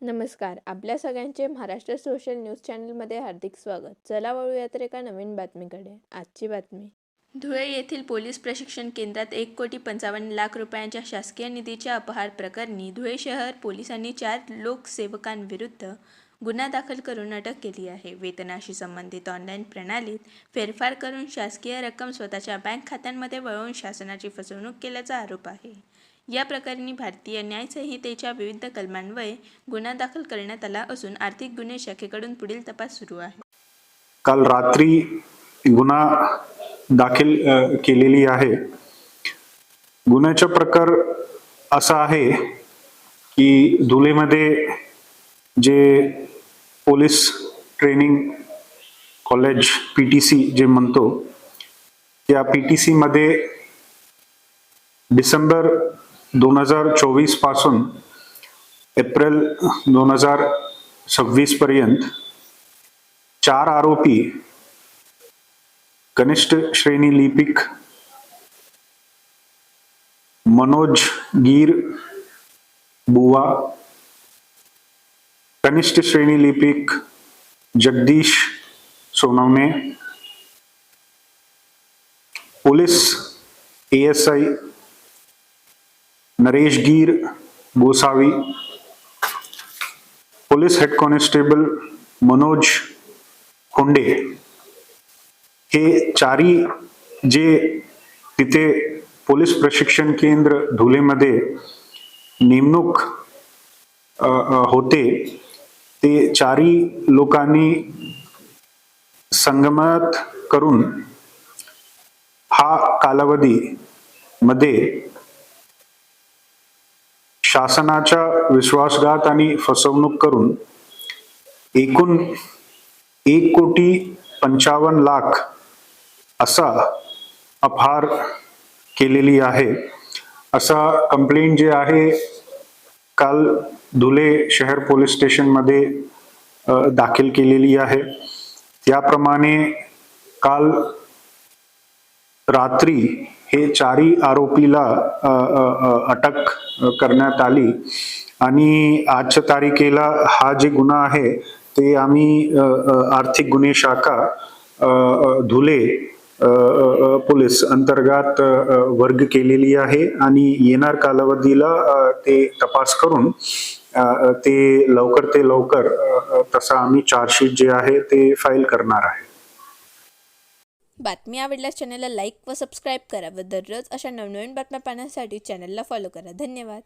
नमस्कार. आपल्या सगळ्यांचे महाराष्ट्र सोशल न्यूज चॅनलमध्ये हार्दिक स्वागत. चला वळूया तर एका नवीन बातमीकडे. आजची बातमी. धुळे येथील पोलीस प्रशिक्षण केंद्रात 1,55,00,000 रुपयांच्या शासकीय निधीच्या अपहार प्रकरणी धुळे शहर पोलिसांनी 4 लोकसेवकांविरुद्ध गुन्हा दाखल करून अटक केली आहे. वेतनाशी संबंधित ऑनलाईन प्रणालीत फेरफार करून शासकीय रक्कम स्वतःच्या बँक खात्यांमध्ये वळवून शासनाची फसवणूक केल्याचा आरोप आहे. या प्रकरणी भारतीय न्याय संहितेच्या विविध कलमान्वये गुन्हा दाखल करण्यात आला असून आर्थिक गुन्हे शाखेकडून पुढील तपास सुरू आहे. काल रात्री गुन्हा दाखल केलेली आहे. गुन्ह्याचा प्रकार असा आहे की धुळेमध्ये जे पोलीस ट्रेनिंग कॉलेज PTC जे म्हणतो, त्या PTC मध्ये डिसेंबर 2024 पासून एप्रिल 2026 पर्यंत 4 आरोपी कनिष्ठ श्रेणी लिपिक मनोज गीर बुवा, कनिष्ठ श्रेणी लिपिक Jagdish Sonawane, police ASI Naresh Gir Gosavi, police head constable Manoj Khonde, हे चारी जे तिथे पोलीस प्रशिक्षण केंद्र धुळेमध्ये नेमणूक होते, ते चारी लोकांनी संगमत करून हा कालावधी मध्ये शासनाचा विश्वासघात आणि फसवणूक करून एकूण 1,55,00,000 असा अपहार केलेली आहे. असा कंप्लेंट जे आहे काल धुळे शहर पोलीस स्टेशन मध्ये दाखल केलेली आहे. त्याप्रमाणे काल रात्री हे चारी आरोपीला अटक करण्यात आली आणि आजच्या तारखेला हा जे गुन्हा आहे ते आम्ही आर्थिक गुन्हे शाखा धुळे पोलीस अंतर्गत वर्ग केलेली आहे आणि येणार कालावधीला ते तपास करून ते लवकर तसा आम्ही चार्जशीट जे आहे ते फाईल करणार आहे. बातमी आवडल्यास चॅनलला लाईक व सबस्क्राईब करा व दररोज अशा नवनवीन बातम्या पाहण्यासाठी चॅनलला फॉलो करा. धन्यवाद.